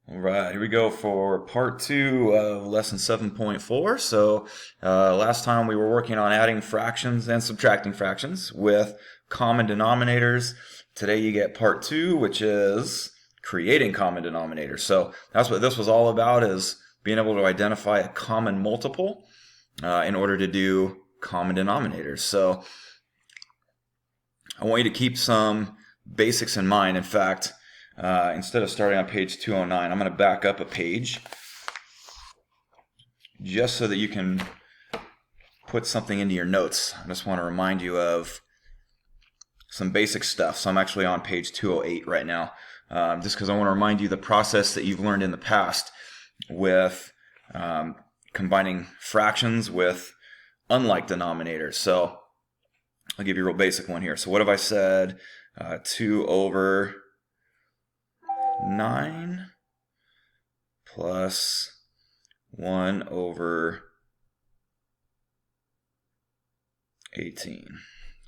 All right, here we go for part two of lesson 7.4. So, last time we were working on adding fractions and subtracting fractions with common denominators. Today you get part two, which is creating common denominators. So that's what this was all about, is being able to identify a common multiple in order to do common denominators. So I want you to keep some basics in mind. In fact, instead of starting on page 209, I'm going to back up a page just so that you can put something into your notes. I just want to remind you of some basic stuff. So I'm actually on page 208 right now, just because I want to remind you the process that you've learned in the past with combining fractions with unlike denominators. So I'll give you a real basic one here. So what have I said? 2 over 9 plus 1 over 18.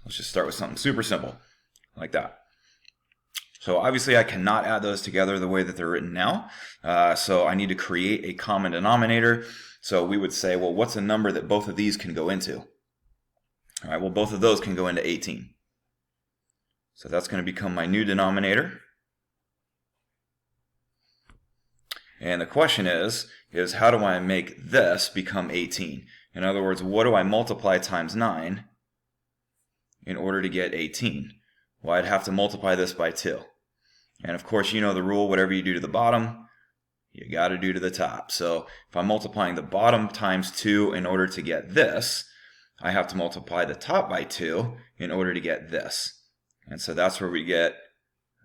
Let's just start with something super simple like that. So obviously I cannot add those together the way that they're written now. So I need to create a common denominator. So we would say, well, what's a number that both of these can go into? All right, well, both of those can go into 18. So that's going to become my new denominator. And the question is how do I make this become 18? In other words, what do I multiply times 9 in order to get 18? Well, I'd have to multiply this by 2. And of course, you know the rule, whatever you do to the bottom, you got to do to the top. So if I'm multiplying the bottom times 2 in order to get this, I have to multiply the top by 2 in order to get this. And so that's where we get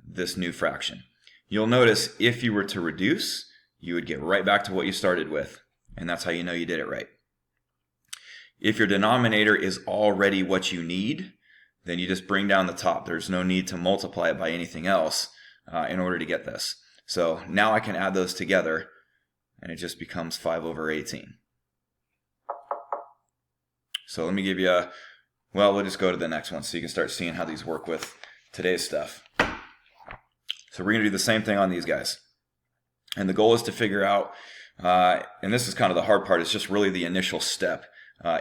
this new fraction. You'll notice if you were to reduce, you would get right back to what you started with. And that's how you know you did it right. If your denominator is already what you need, then you just bring down the top. There's no need to multiply it by anything else in order to get this. So now I can add those together, and it just becomes 5 over 18. So let me give you well, we'll just go to the next one so you can start seeing how these work with today's stuff. So we're going to do the same thing on these guys. And the goal is to figure out, and this is kind of the hard part, it's just really the initial step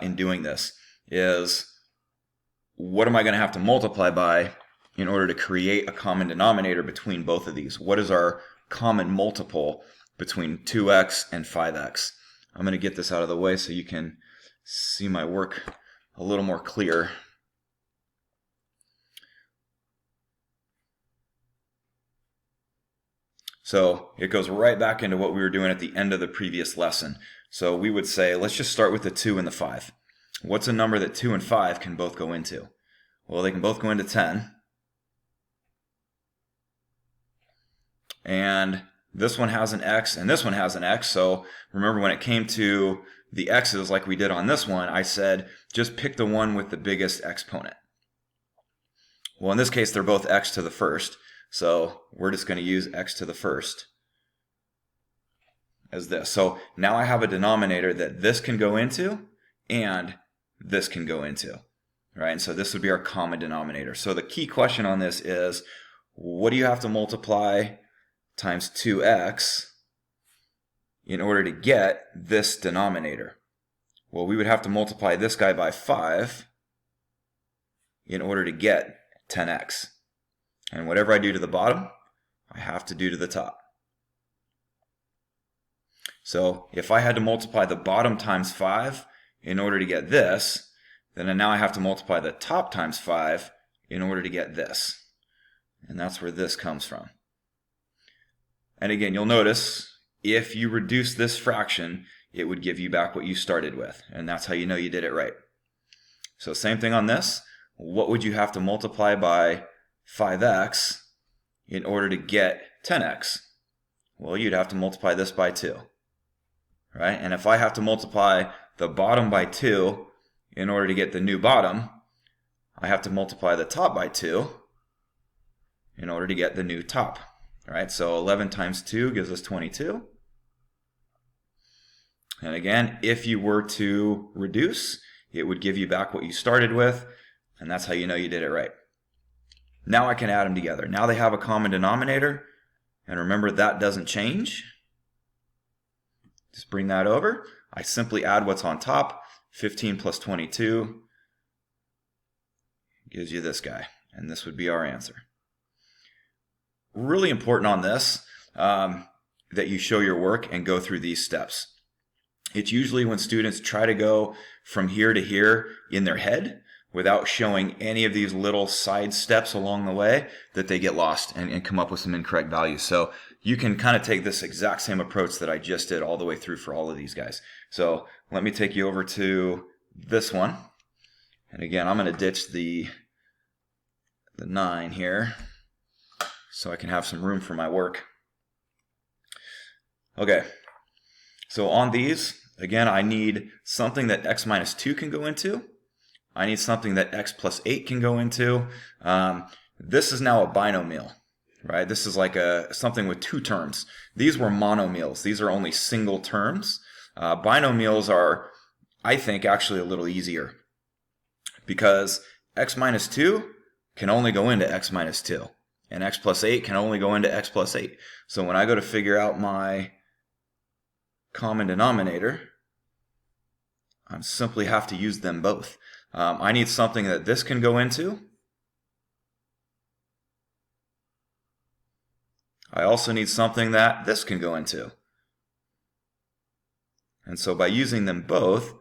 in doing this, is what am I going to have to multiply by in order to create a common denominator between both of these? What is our common multiple between 2x and 5x? I'm going to get this out of the way so you can see my work a little more clear. So it goes right back into what we were doing at the end of the previous lesson. So we would say, let's just start with the 2 and the 5. What's a number that 2 and 5 can both go into? Well, they can both go into 10. And this one has an x and this one has an x. So remember, when it came to the x's like we did on this one, I said just pick the one with the biggest exponent. Well, in this case, they're both x to the first. So we're just going to use x to the first as this. So now I have a denominator that this can go into and this can go into. Right? And so this would be our common denominator. So the key question on this is, what do you have to multiply times 2x in order to get this denominator? Well, we would have to multiply this guy by 5 in order to get 10x. And whatever I do to the bottom, I have to do to the top. So if I had to multiply the bottom times 5 in order to get this, then now I have to multiply the top times 5 in order to get this. And that's where this comes from. And again, you'll notice if you reduce this fraction, it would give you back what you started with. And that's how you know you did it right. So same thing on this. What would you have to multiply by 5x in order to get 10x? Well, you'd have to multiply this by 2. Right? And if I have to multiply the bottom by 2 in order to get the new bottom, I have to multiply the top by 2 in order to get the new top. All right, so 11 times 2 gives us 22. And again, if you were to reduce, it would give you back what you started with, and that's how you know you did it right. Now I can add them together. Now they have a common denominator, and remember that doesn't change. Just bring that over. I simply add what's on top. 15 plus 22 gives you this guy, and this would be our answer. Really important on this that you show your work and go through these steps. It's usually when students try to go from here to here in their head without showing any of these little side steps along the way that they get lost and come up with some incorrect values. So you can kind of take this exact same approach that I just did all the way through for all of these guys. So let me take you over to this one. And again, I'm going to ditch the 9 here so I can have some room for my work. Okay, so on these, again, I need something that x minus 2 can go into. I need something that x plus 8 can go into. This is now a binomial, right? This is like something with 2 terms. These were monomials. These are only single terms. Binomials are, I think, actually a little easier because x minus 2 can only go into x minus 2, and x plus 8 can only go into x plus 8. So when I go to figure out my common denominator, I simply have to use them both. I need something that this can go into. I also need something that this can go into. And so by using them both,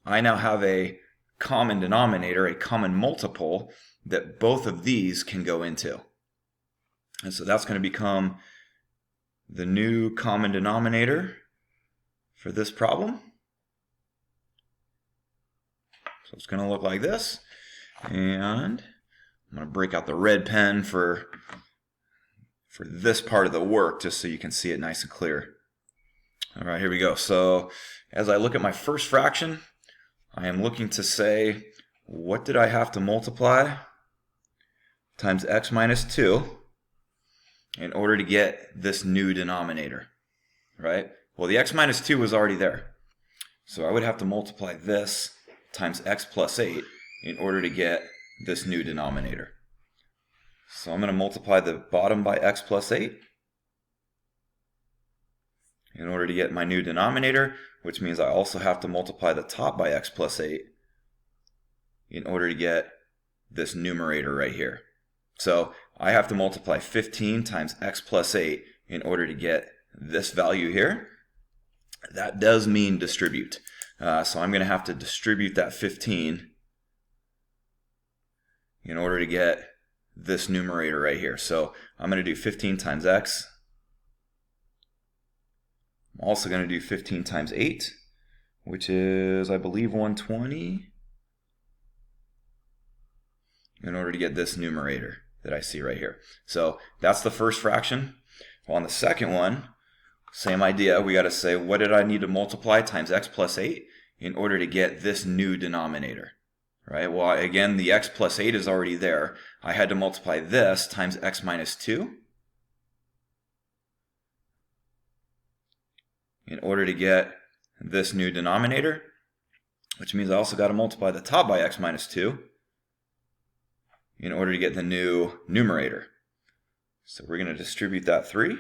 I now have a common denominator, a common multiple that both of these can go into. And so that's going to become the new common denominator for this problem. So it's going to look like this. And I'm going to break out the red pen for this part of the work just so you can see it nice and clear. All right, here we go. So as I look at my first fraction, I am looking to say, what did I have to multiply times x minus 2 in order to get this new denominator, right? Well, the x minus 2 was already there. So I would have to multiply this times x plus 8 in order to get this new denominator. So I'm going to multiply the bottom by x plus 8 in order to get my new denominator, which means I also have to multiply the top by x plus 8 in order to get this numerator right here. So I have to multiply 15 times x plus 8 in order to get this value here. That does mean distribute. So I'm going to have to distribute that 15 in order to get this numerator right here. So I'm going to do 15 times x. I'm also going to do 15 times 8, which is, I believe, 120, in order to get this numerator that I see right here. So that's the first fraction. Well, on the second one, same idea. We got to say, what did I need to multiply times x plus 8 in order to get this new denominator? Right? Well, again, the x plus 8 is already there. I had to multiply this times x minus 2 in order to get this new denominator, which means I also got to multiply the top by x minus 2 in order to get the new numerator. So we're going to distribute that 3.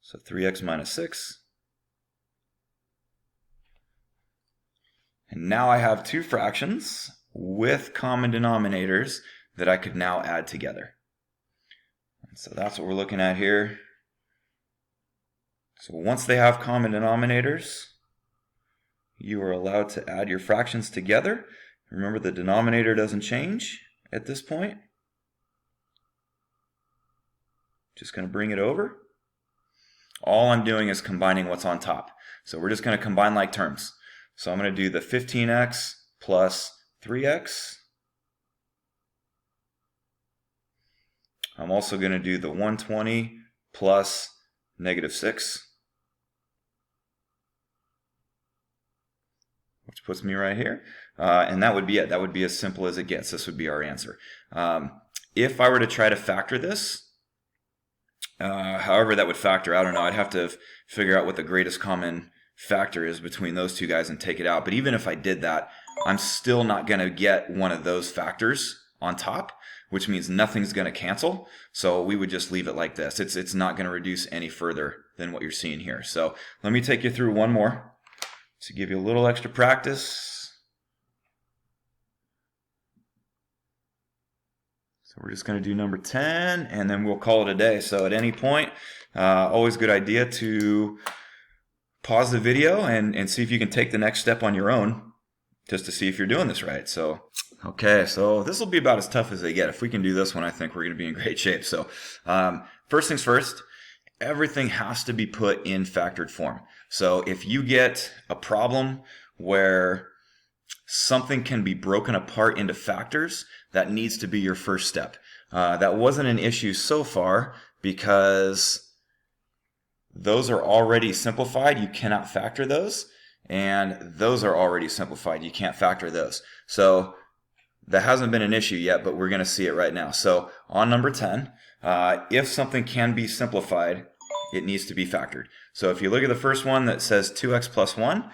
So 3x minus 6. And now I have two fractions with common denominators that I could now add together. And so that's what we're looking at here. So once they have common denominators, you are allowed to add your fractions together. Remember, the denominator doesn't change at this point. Just going to bring it over. All I'm doing is combining what's on top. So we're just going to combine like terms. So I'm going to do the 15x plus 3x. I'm also going to do the 120 plus negative 6. Which puts me right here. And that would be it. That would be as simple as it gets. This would be our answer. If I were to try to factor this, however that would factor, I don't know. I'd have to figure out what the greatest common factor is between those two guys and take it out. But even if I did that, I'm still not going to get one of those factors on top, which means nothing's going to cancel. So we would just leave it like this. It's not going to reduce any further than what you're seeing here. So let me take you through one more to give you a little extra practice. So we're just going to do number 10, and then we'll call it a day. So at any point, always a good idea to pause the video and see if you can take the next step on your own, just to see if you're doing this right. So, okay, so this will be about as tough as they get. If we can do this one, I think we're going to be in great shape. So, first things first, everything has to be put in factored form. So if you get a problem where something can be broken apart into factors, that needs to be your first step. That wasn't an issue so far because those are already simplified. You cannot factor those. And those are already simplified. You can't factor those. So that hasn't been an issue yet, but we're going to see it right now. So on number 10, if something can be simplified, it needs to be factored. So if you look at the first one that says 2x plus 1,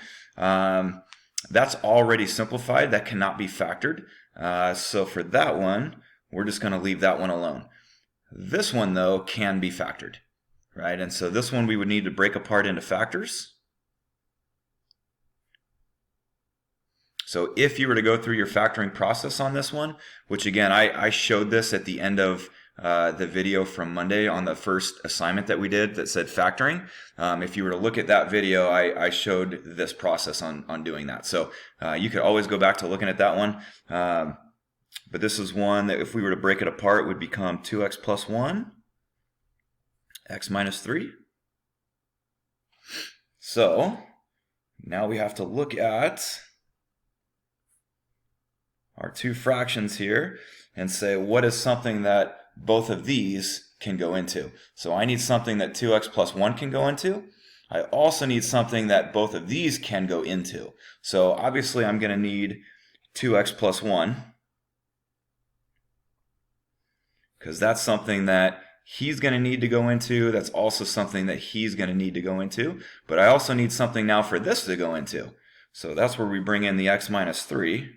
that's already simplified. That cannot be factored. So for that one, we're just going to leave that one alone. This one, though, can be factored, right? And so this one we would need to break apart into factors. So if you were to go through your factoring process on this one, which again, I showed this at the end of the video from Monday on the first assignment that we did that said factoring. If you were to look at that video, I showed this process on doing that. So you could always go back to looking at that one. But this is one that if we were to break it apart would become 2x plus 1, x minus 3. So now we have to look at our two fractions here and say what is something that both of these can go into. So I need something that 2x plus 1 can go into. I also need something that both of these can go into. So obviously I'm going to need 2x plus 1 because that's something that he's going to need to go into. That's also something that he's going to need to go into. But I also need something now for this to go into. So that's where we bring in the x minus 3.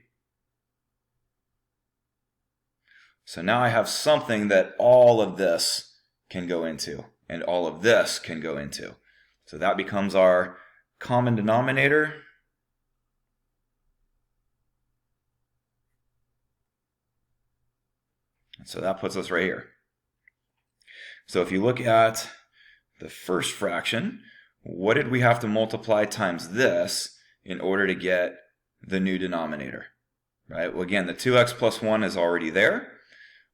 So now I have something that all of this can go into, and all of this can go into. So that becomes our common denominator. And so that puts us right here. So if you look at the first fraction, what did we have to multiply times this in order to get the new denominator? Right? Well, again, the 2x plus 1 is already there.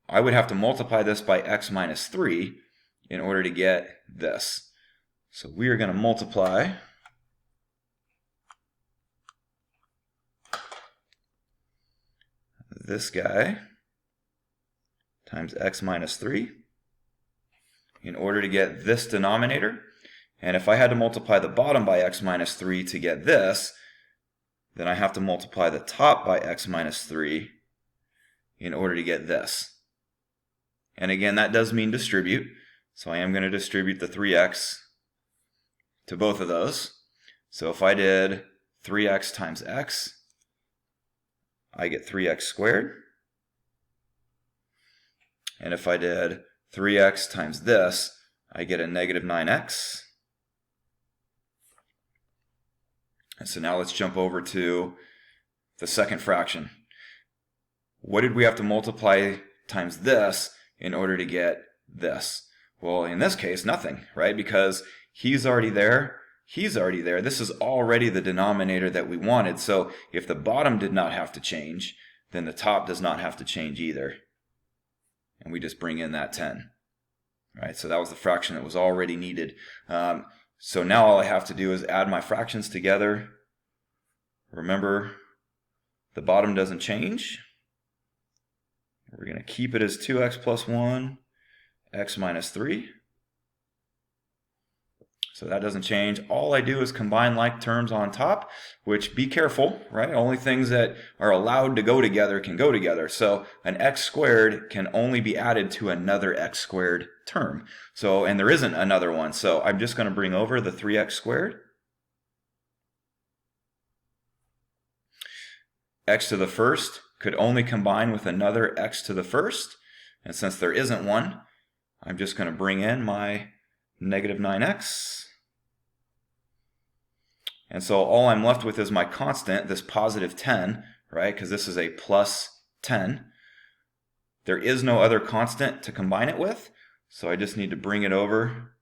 I would have to multiply this by x minus 3 in order to get this. So we are going to multiply this guy times x minus 3 in order to get this denominator. And if I had to multiply the bottom by x minus 3 to get this, then I have to multiply the top by x minus 3 in order to get this. And again, that does mean distribute. So I am going to distribute the 3x to both of those. So if I did 3x times x, I get 3x squared. And if I did 3x times this, I get a negative 9x. And so now let's jump over to the second fraction. What did we have to multiply times this in order to get this? Well, in this case, nothing, right? Because he's already there, he's already there. This is already the denominator that we wanted. So if the bottom did not have to change, then the top does not have to change either. And we just bring in that 10, right? So that was the fraction that was already needed. So now all I have to do is add my fractions together. Remember, the bottom doesn't change. We're going to keep it as 2x plus 1, x minus 3. So that doesn't change. All I do is combine like terms on top, which, be careful, right? Only things that are allowed to go together can go together. So an x squared can only be added to another x squared term. So, and there isn't another one. So I'm just going to bring over the 3x squared. x to the first could only combine with another x to the first. And since there isn't one, I'm just going to bring in my negative 9x. And so all I'm left with is my constant, this positive 10, right? Because this is a plus 10. There is no other constant to combine it with, so I just need to bring it over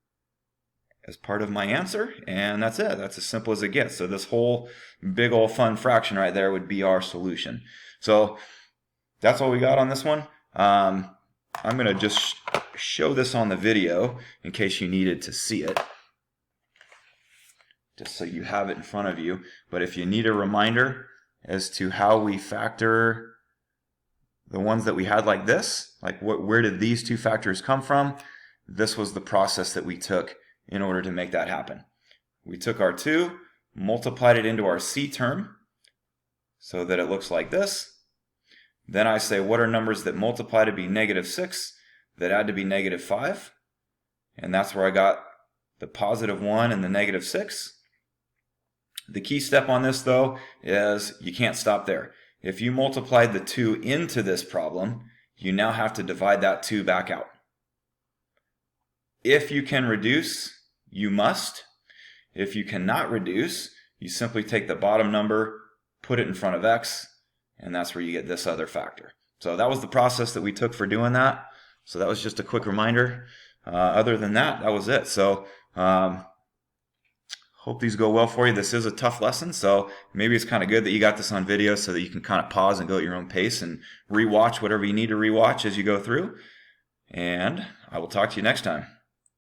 as part of my answer, and that's it. That's as simple as it gets. So this whole big old fun fraction right there would be our solution. So that's all we got on this one. I'm going to just show this on the video in case you needed to see it, just so you have it in front of you. But if you need a reminder as to how we factor the ones that we had like this, like where did these two factors come from, this was the process that we took in order to make that happen. We took our 2, multiplied it into our c term so that it looks like this. Then I say, what are numbers that multiply to be negative 6, that add to be negative 5? And that's where I got the positive 1 and the negative 6. The key step on this, though, is you can't stop there. If you multiplied the 2 into this problem, you now have to divide that 2 back out. If you can reduce, you must. If you cannot reduce, you simply take the bottom number, put it in front of x, and that's where you get this other factor. So that was the process that we took for doing that. So that was just a quick reminder. Other than that, that was it. So hope these go well for you. This is a tough lesson, so maybe it's kind of good that you got this on video so that you can kind of pause and go at your own pace and rewatch whatever you need to rewatch as you go through. And I will talk to you next time.